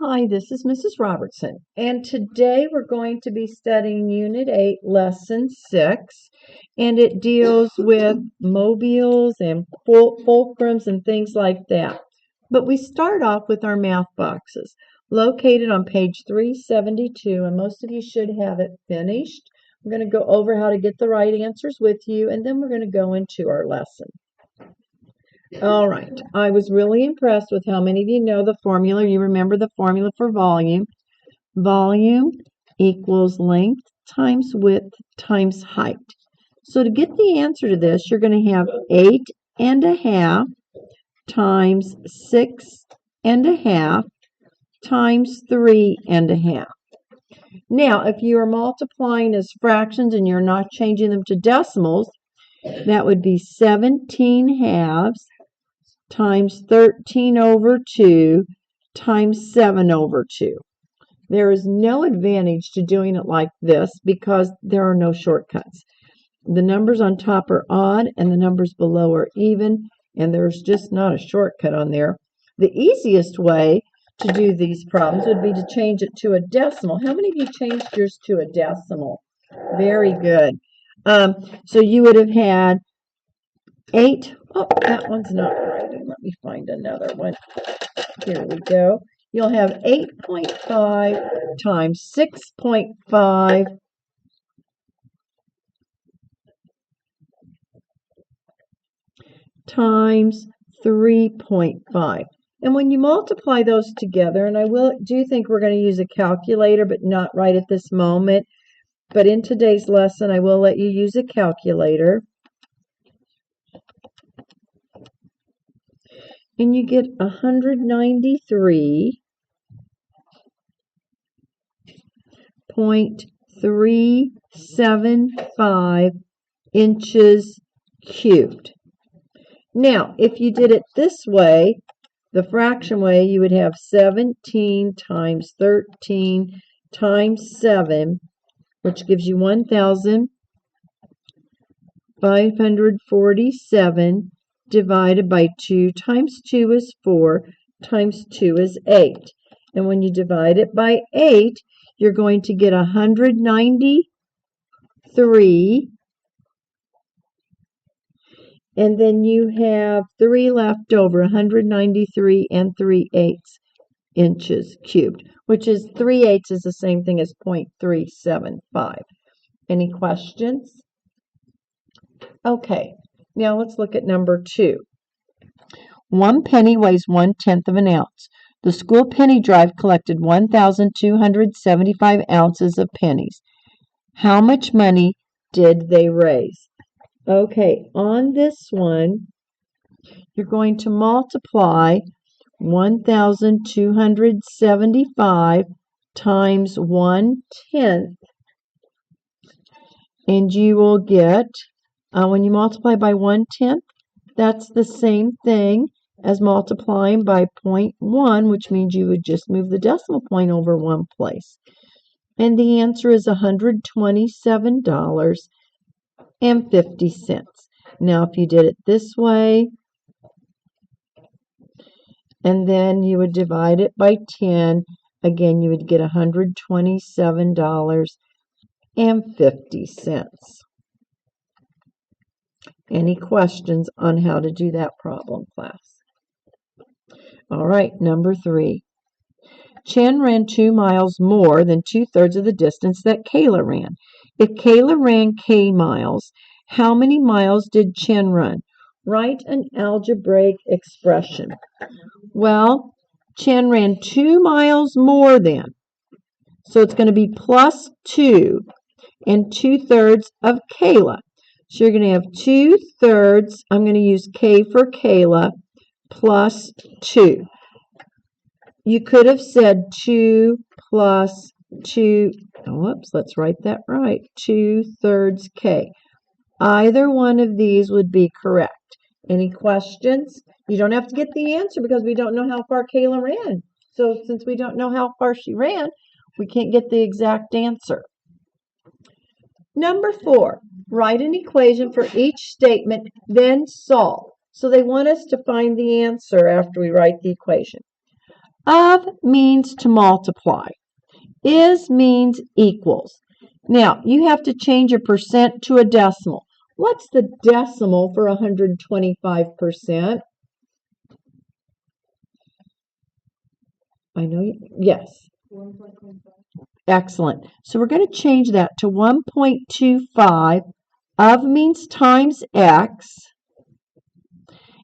Hi, this is Mrs. Robertson, and today we're going to be studying Unit 8, Lesson 6, and it deals with mobiles and fulcrums and things like that. But we start off with our math boxes, located on page 372, and most of you should have it finished. We're going to go over how to get the right answers with you, and then we're going to go into our lesson. All right, I was really impressed with how many of you know the formula. You remember the formula for volume. Volume equals length times width times height. So to get the answer to this, you're going to have 8½ times 6½ times 3½ Now, if you are multiplying as fractions and you're not changing them to decimals, that would be 17½ times 13/2 times 7/2. There is no advantage to doing it like this because there are no shortcuts. The numbers on top are odd and the numbers below are even, and there's just not a shortcut on there. The easiest way to do these problems would be to change it to a decimal. How many of you changed yours to a decimal? Very good. So you would have had 8. Oh, that one's not right. Let me find another one. Here we go. You'll have 8.5 times 6.5 times 3.5. And when you multiply those together, and I do think we're going to use a calculator, but not right at this moment. But in today's lesson, I will let you use a calculator. And you get 193.375 inches cubed. Now, if you did it this way, the fraction way, you would have 17 times 13 times 7, which gives you 1,547 divided by 2 times 2 is 4 times 2 is 8. And when you divide it by 8, you're going to get 193. And then you have 3 left over, 193 3/8 inches cubed, which is 3/8 is the same thing as 0.375. Any questions? Okay. Now let's look at number 2. 1 penny weighs 1/10 of an ounce. The school penny drive collected 1,275 ounces of pennies. How much money did they raise? Okay, on this one, you're going to multiply 1,275 times 1/10, and you will get when you multiply by 1/10, that's the same thing as multiplying by 0.1, which means you would just move the decimal point over one place. And the answer is $127.50. Now, if you did it this way, and then you would divide it by 10, again, you would get $127.50. Any questions on how to do that problem, class? All right, number 3. Chen ran 2 miles more than 2/3 of the distance that Kayla ran. If Kayla ran K miles, how many miles did Chen run? Write an algebraic expression. Well, Chen ran 2 miles more than. So it's going to be plus 2 and 2/3 of Kayla. So you're going to have 2/3, I'm going to use K for Kayla, plus 2. You could have said 2 plus 2, whoops, let's write that right, 2/3 K. Either one of these would be correct. Any questions? You don't have to get the answer because we don't know how far Kayla ran. So since we don't know how far she ran, we can't get the exact answer. Number 4, write an equation for each statement, then solve. So they want us to find the answer after we write the equation. Of means to multiply. Is means equals. Now, you have to change a percent to a decimal. What's the decimal for 125%? I know, yes. Excellent. So we're going to change that to 1.25. Of means times x.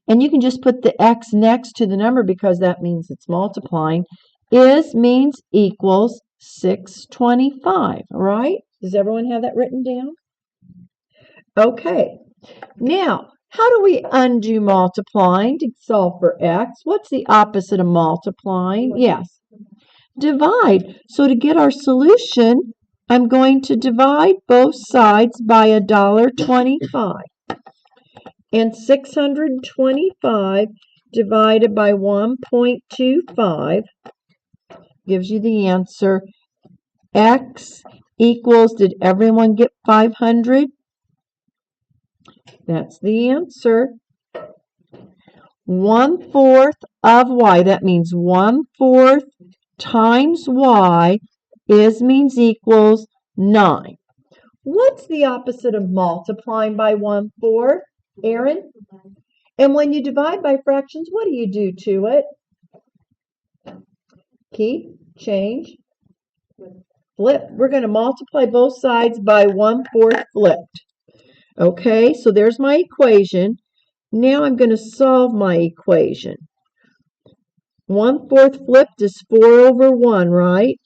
And you can just put the x next to the number because that means it's multiplying. Is means equals 625, all right? Does everyone have that written down? Okay. Now, how do we undo multiplying to solve for x? What's the opposite of multiplying? Yes. Divide. So to get our solution, I'm going to divide both sides by $1.25. And 625 divided by 1.25 gives you the answer. X equals, did everyone get 500? That's the answer. 1/4 of y, that means 1/4 times y is means equals 9. What's the opposite of multiplying by 1/4, Aaron? And when you divide by fractions, what do you do to it? Keep, change, flip. We're going to multiply both sides by 1/4 flipped. Okay, so there's my equation. Now I'm going to solve my equation. 1/4 flipped is 4/1, right?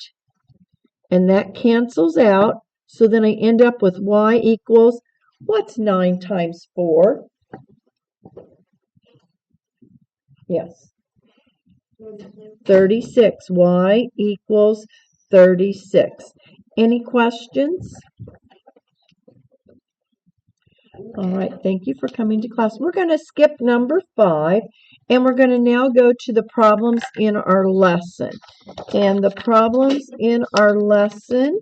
And that cancels out. So then I end up with y equals, what's 9 times 4? Yes. 36. Y equals 36. Any questions? All right, thank you for coming to class. We're going to skip number 5, and we're going to now go to the problems in our lesson. And the problems in our lesson,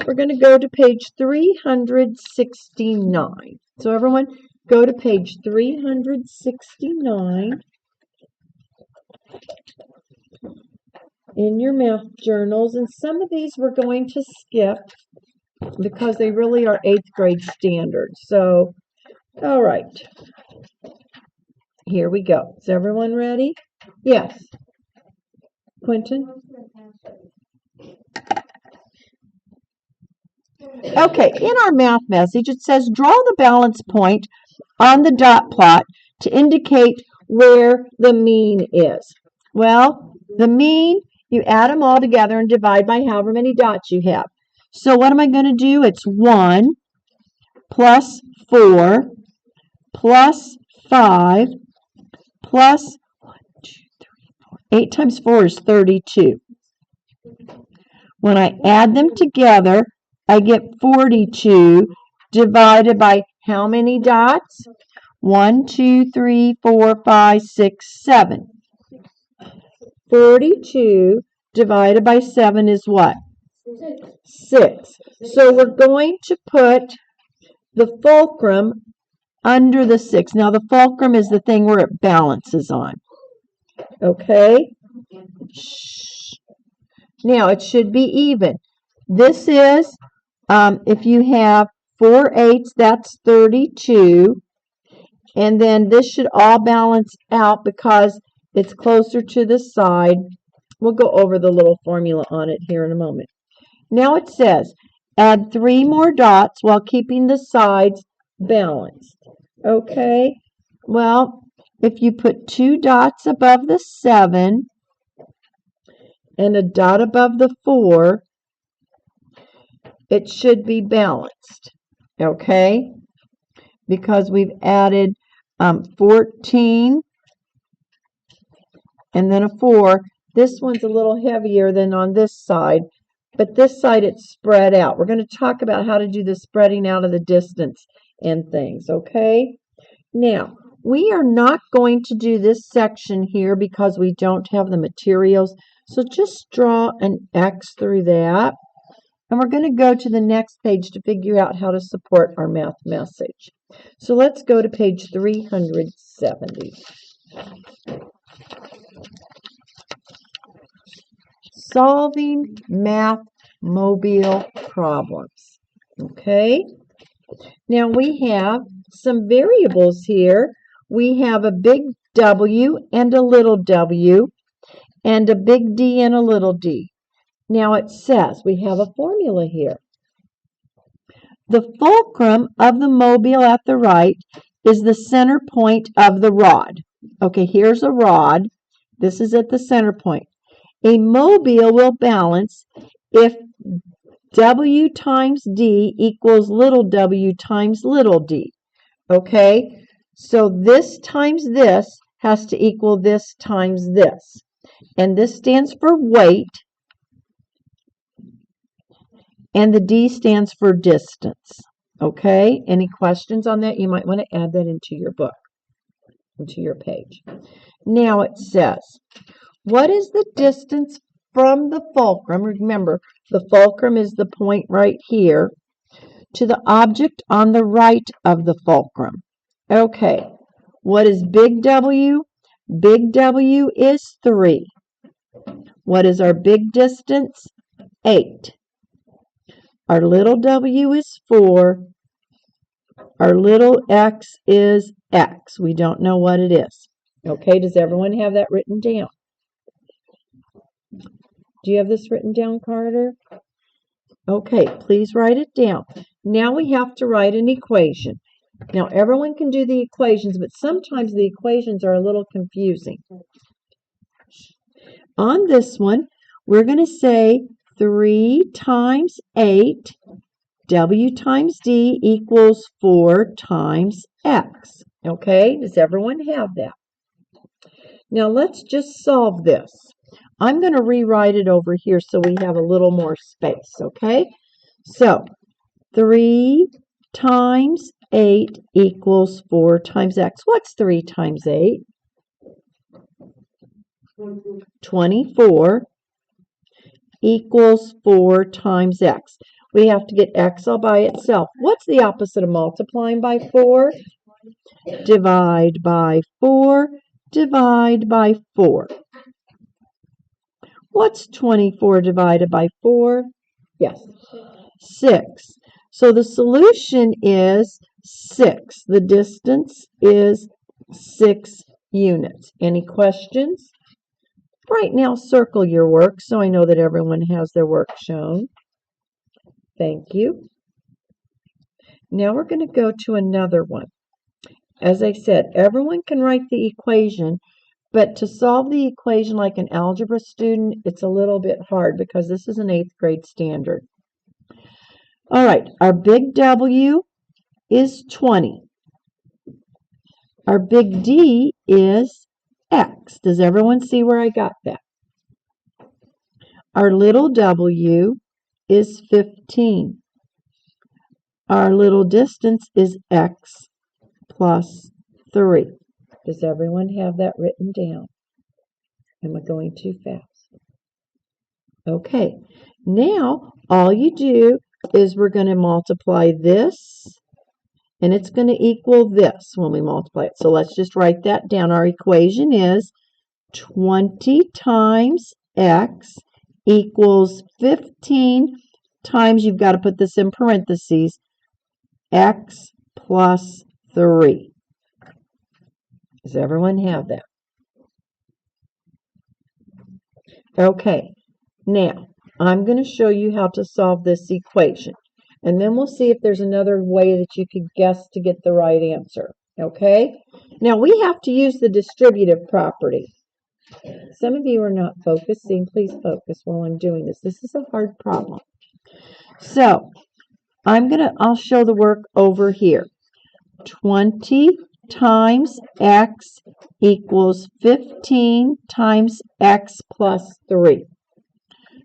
we're going to go to page 369. So everyone, go to page 369 in your math journals. And some of these we're going to skip because they really are 8th grade standards. So, all right. Here we go. Is everyone ready? Yes. Quentin? Okay, in our math message, it says draw the balance point on the dot plot to indicate where the mean is. Well, the mean, you add them all together and divide by however many dots you have. So what am I going to do? It's 1 plus 4 plus 5 plus 8 times 4 is 32. When I add them together, I get 42 divided by how many dots? 1, 2, 3, 4, 5, 6, 7. 42 divided by 7 is what? 6. So we're going to put the fulcrum under the 6. Now the fulcrum is the thing where it balances on. Okay? Now it should be even. This is, if you have 4 eighths, that's 32. And then this should all balance out because it's closer to the side. We'll go over the little formula on it here in a moment. Now it says, add 3 more dots while keeping the sides balanced. Okay, well, if you put 2 dots above the 7 and a dot above the 4, it should be balanced. Okay, because we've added 14 and then a 4. This one's a little heavier than on this side, but this side it's spread out. We're going to talk about how to do the spreading out of the distance and things, okay? Now, we are not going to do this section here because we don't have the materials, so just draw an X through that. And we're going to go to the next page to figure out how to support our math message. So let's go to page 370. solving math mobile problems. Okay, now we have some variables here. We have a big W and a little w, and a big D and a little d. Now it says we have a formula here. The fulcrum of the mobile at the right is the center point of the rod. Okay, here's a rod. This is at the center point. A mobile will balance if W times D equals little w times little d. Okay, so this times this has to equal this times this. And this stands for weight, and the D stands for distance. Okay, any questions on that? You might want to add that into your book, into your page. Now it says, what is the distance from the fulcrum? Remember, the fulcrum is the point right here, to the object on the right of the fulcrum. Okay, what is big W? Big W is 3. What is our big distance? 8. Our little w is 4. Our little x is x. We don't know what it is. Okay, does everyone have that written down? Do you have this written down, Carter? Okay, please write it down. Now we have to write an equation. Now everyone can do the equations, but sometimes the equations are a little confusing. On this one, we're going to say 3 times 8, W times D equals 4 times X. Okay, does everyone have that? Now let's just solve this. I'm going to rewrite it over here so we have a little more space, okay? So 3 times 8 equals 4 times X. What's 3 times 8? 24 equals 4 times X. We have to get X all by itself. What's the opposite of multiplying by 4? Divide by 4. Divide by 4. What's 24 divided by 4? Yes, 6. So the solution is 6. The distance is 6 units. Any questions? Right now, circle your work so I know that everyone has their work shown. Thank you. Now we're going to go to another one. As I said, everyone can write the equation, but to solve the equation like an algebra student, it's a little bit hard because this is an 8th grade standard. All right, our big W is 20. Our big D is X. Does everyone see where I got that? Our little w is 15. Our little distance is X plus 3. Does everyone have that written down? Am I going too fast? Okay, now all you do is we're going to multiply this, and it's going to equal this when we multiply it. So let's just write that down. Our equation is 20 times X equals 15 times, you've got to put this in parentheses, X plus 3. Does everyone have that? Okay, now I'm going to show you how to solve this equation. And then we'll see if there's another way that you could guess to get the right answer. Okay? Now we have to use the distributive property. Some of you are not focusing. Please focus while I'm doing this. This is a hard problem. So I'll show the work over here. 20 times X equals 15 times X plus 3.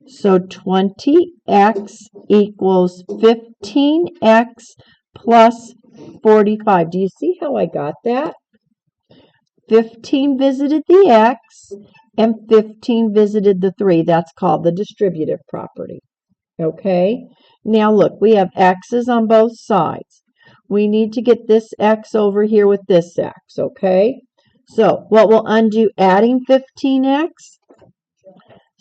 So 20X equals 15X plus 45. Do you see how I got that? 15 visited the X and 15 visited the 3. That's called the distributive property. Okay? Now look, we have X's on both sides. We need to get this X over here with this X, okay? So what will undo adding 15X?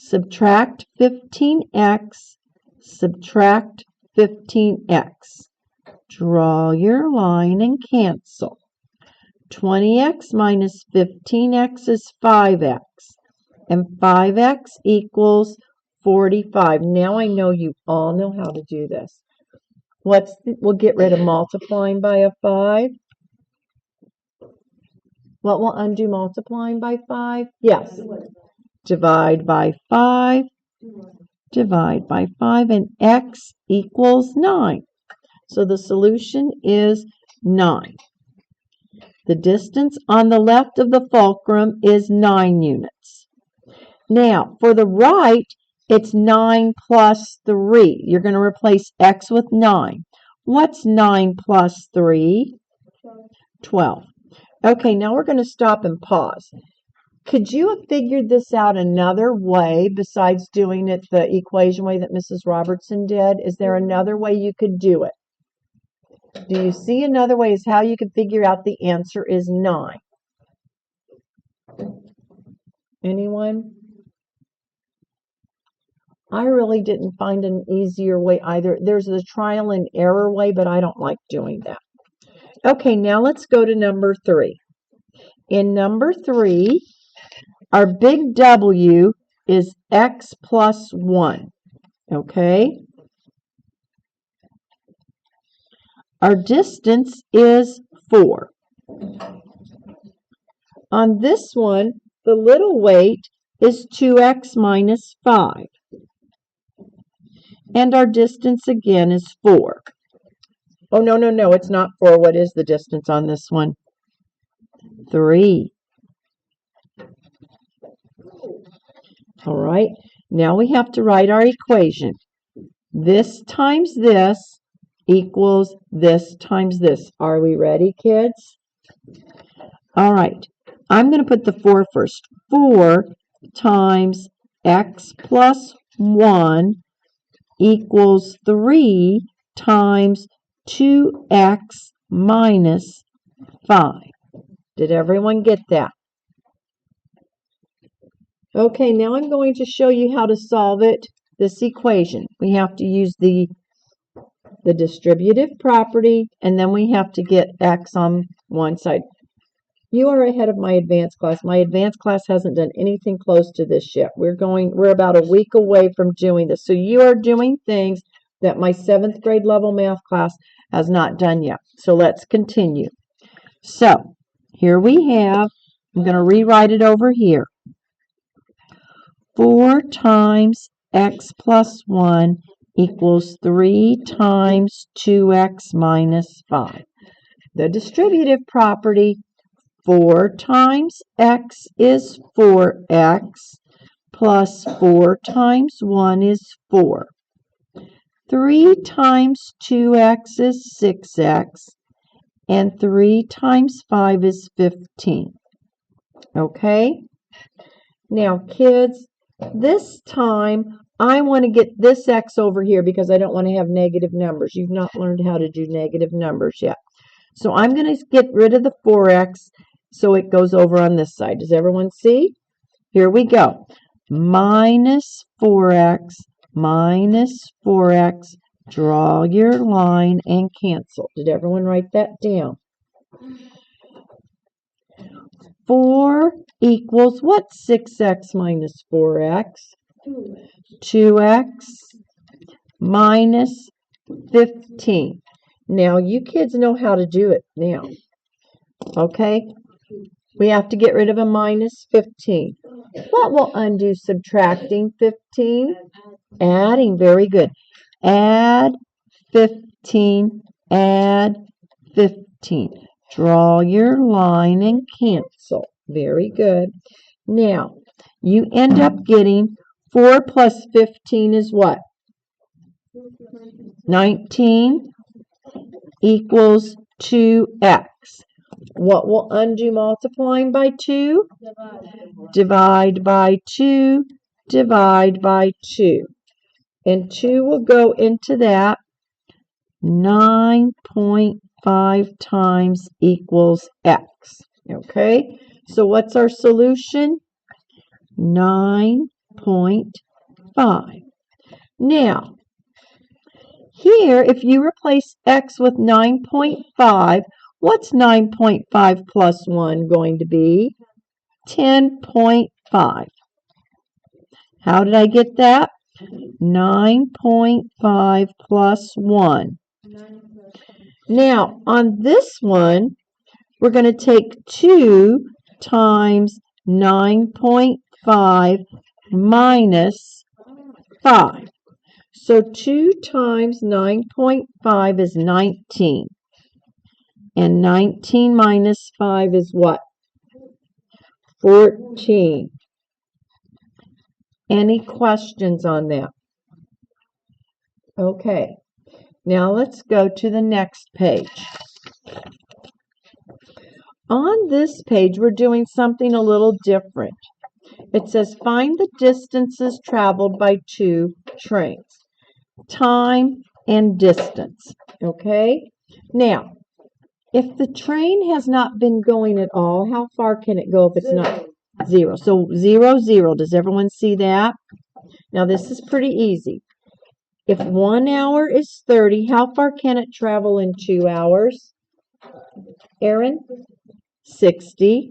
Subtract 15x, subtract 15x. Draw your line and cancel. 20x minus 15x is 5x, and 5x equals 45. Now I know you all know how to do this. We'll get rid of multiplying by a 5. What will undo multiplying by 5? Yes. Divide by 5, divide by 5, and x equals 9. So the solution is 9. The distance on the left of the fulcrum is 9 units. Now, for the right, it's 9 plus 3. You're going to replace x with 9. What's 9 plus 3? 12. Okay, now we're going to stop and pause. Could you have figured this out another way besides doing it the equation way that Mrs. Robertson did? Is there another way you could do it? Do you see another way is how you could figure out the answer is 9? Anyone? I really didn't find an easier way either. There's the trial and error way, but I don't like doing that. Okay, now let's go to number 3. In number 3, our big W is x plus 1, okay? Our distance is 4. On this one, the little weight is 2x minus 5. And our distance again is 4. Oh, no, it's not 4. What is the distance on this one? 3. All right, now we have to write our equation. This times this equals this times this. Are we ready, kids? All right, I'm going to put the 4 first. 4 times x plus 1 equals 3 times 2x minus 5. Did everyone get that? Okay, now I'm going to show you how to solve it, this equation. We have to use the distributive property, and then we have to get x on one side. You are ahead of my advanced class. My advanced class hasn't done anything close to this yet. We're about a week away from doing this. So you are doing things that my 7th grade level math class has not done yet. So let's continue. So here we have, I'm going to rewrite it over here. 4 times x plus 1 equals 3 times 2x minus 5. The distributive property, 4 times x is 4x, plus 4 times 1 is 4. 3 times 2x is 6x, and 3 times 5 is 15. Okay? Now, kids, this time I want to get this x over here because I don't want to have negative numbers. You've not learned how to do negative numbers yet. So I'm going to get rid of the 4x so it goes over on this side. Does everyone see? Here we go. Minus 4x, minus 4x. Draw your line and cancel. Did everyone write that down? 4 equals what's 6x minus 4x? 2x minus 15. Now, you kids know how to do it now. Okay? We have to get rid of a minus 15. What will undo subtracting 15? Adding. Very good. Add 15. Add 15. Draw your line and cancel. Very good. Now, you end up getting 4 plus 15 is what? 19 equals 2x. What will undo multiplying by 2? Divide by 2. Divide by 2. And 2 will go into that. 9.5 times equals x. Okay, so what's our solution? 9 9.5. Now, here, if you replace x with 9.5, what's 9.5 plus 1 going to be? 10.5. How did I get that? 9.5 plus 1. Now, on this one, we're going to take 2 times 9.5 minus 5. So 2 times 9.5 is 19. And 19 minus 5 is what? 14. Any questions on that? Okay. Now let's go to the next page. On this page, we're doing something a little different. It says, find the distances traveled by 2 trains. Time and distance. Okay? Now, if the train has not been going at all, how far can it go if it's not? 0. So 0, 0. Does everyone see that? Now, this is pretty easy. If 1 hour is 30, how far can it travel in 2 hours? Aaron? 60.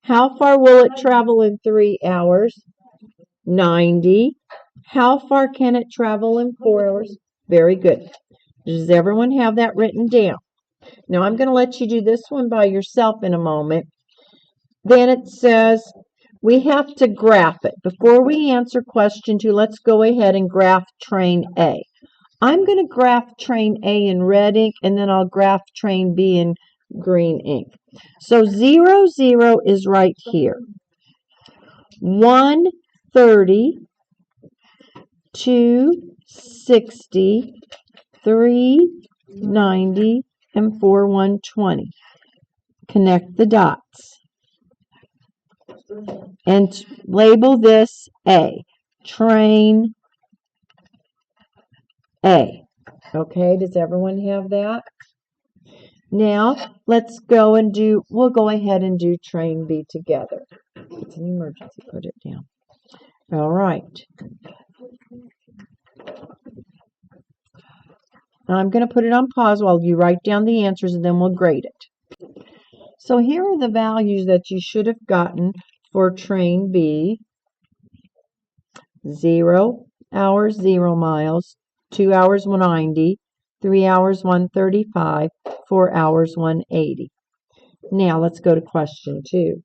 How far will it travel in 3 hours? 90. How far can it travel in 4 hours? Very good. Does everyone have that written down? Now, I'm going to let you do this one by yourself in a moment. Then it says we have to graph it. Before we answer question 2, let's go ahead and graph train A. I'm going to graph train A in red ink, and then I'll graph train B in green ink. So 0, 0 is right here. 130, 260, 390, and 4120. Connect the dots. And label this A. Train A. Okay, does everyone have that? Now, let's go and we'll go ahead and do train B together. It's an emergency, put it down. All right. I'm going to put it on pause while you write down the answers, and then we'll grade it. So here are the values that you should have gotten for train B. 0 hours, 0 miles, 2 hours, 190, 3 hours, 135, 4 hours, 180. Now let's go to question 2.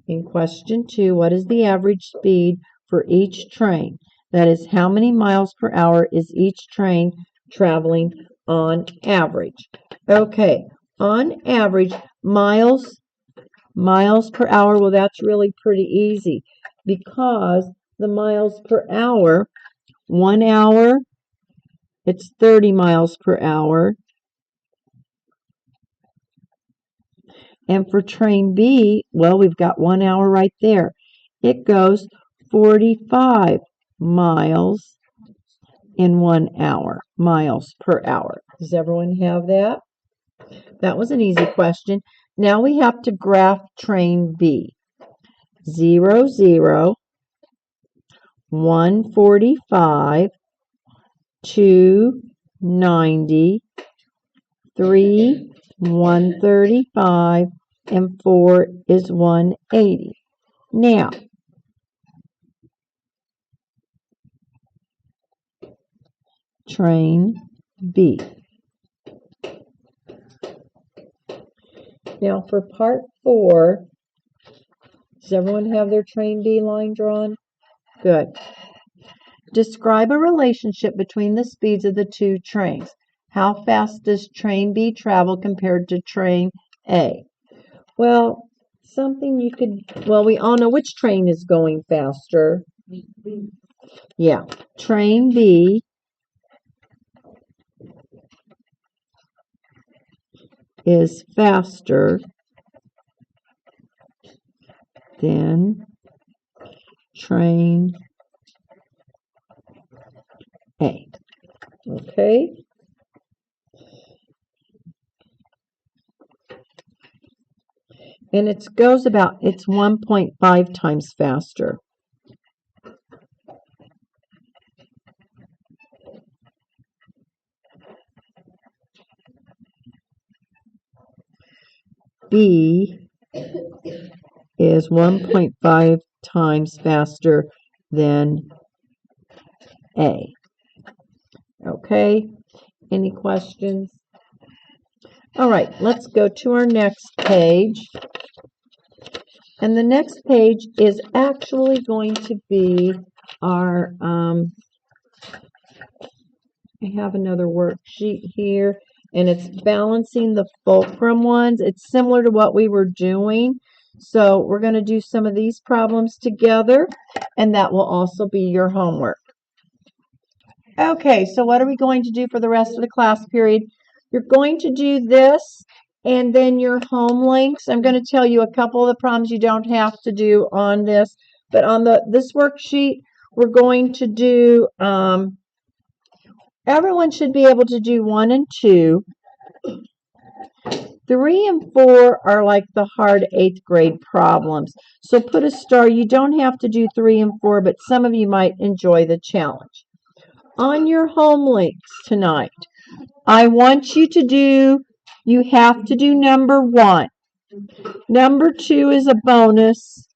In question 2, what is the average speed for each train? That is, how many miles per hour is each train traveling on average? Okay, on average, miles per hour, well, that's really pretty easy because the miles per hour, 1 hour, it's 30 miles per hour. And for train B, well, we've got 1 hour right there. It goes 45 miles in 1 hour, miles per hour. Does everyone have that? That was an easy question. Now we have to graph train B. 0, 0, 145, 290, 3, 135, and 4 is 180. Now, train B. Now for part 4, does everyone have their train B line drawn? Good. Describe a relationship between the speeds of the 2 trains. How fast does train B travel compared to train A? Well, we all know which train is going faster. Yeah, train B is faster than train A. Okay? And it's 1.5 times faster. B is 1.5 times faster than A. Okay, any questions? All right, let's go to our next page. And the next page is actually going to be our, I have another worksheet here, and it's balancing the fulcrum ones. It's similar to what we were doing. So we're going to do some of these problems together, and that will also be your homework. Okay, so what are we going to do for the rest of the class period? You're going to do this and then your home links. I'm going to tell you a couple of the problems you don't have to do on this, but on this worksheet, we're going to do, everyone should be able to do 1 and 2. 3 and 4 are like the hard 8th grade problems. So put a star. You don't have to do 3 and 4, but some of you might enjoy the challenge. On your home links tonight, I want you to do, you have to do number 1. Number 2 is a bonus.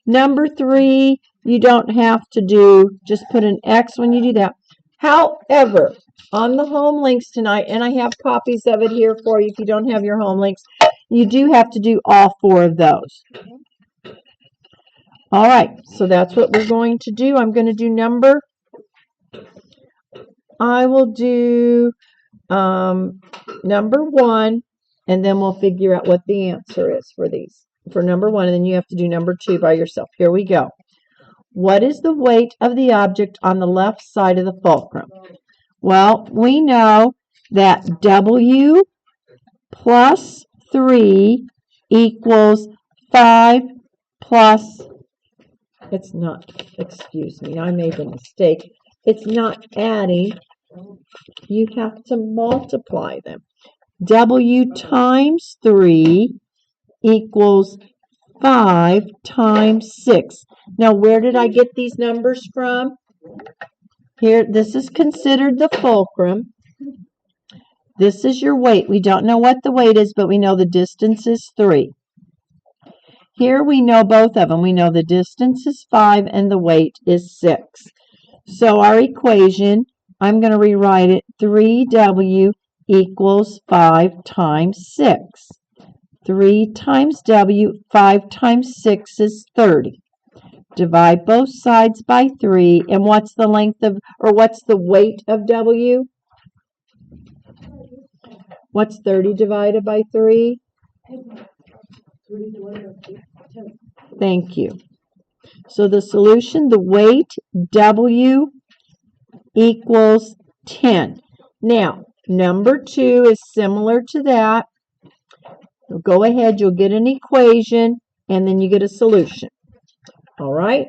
Number 3, you don't have to do, just put an X when you do that. However, on the home links tonight, and I have copies of it here for you if you don't have your home links, you do have to do all 4 of those. All right, so that's what we're going to do. I'm going to do I will do number 1, and then we'll figure out what the answer is for these. For number 1, and then you have to do number 2 by yourself. Here we go. What is the weight of the object on the left side of the fulcrum? Well, we know that W plus 3 equals 5 plus, it's not, excuse me, I made a mistake. It's not adding. You have to multiply them. W times 3 equals 5 times 6. Now, where did I get these numbers from? Here, this is considered the fulcrum. This is your weight. We don't know what the weight is, but we know the distance is 3. Here we know both of them. We know the distance is 5 and the weight is 6. So our equation, I'm going to rewrite it, 3W equals 5 times 6. 3 times W, 5 times 6 is 30. Divide both sides by 3, and what's the length of, or what's the weight of W? What's 30 divided by 3? Thank you. So the solution, the weight, W equals 10. Now, number 2 is similar to that. So go ahead, you'll get an equation, and then you get a solution. All right?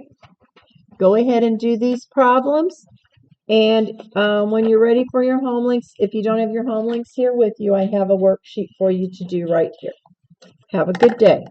Go ahead and do these problems. And when you're ready for your home links, if you don't have your home links here with you, I have a worksheet for you to do right here. Have a good day.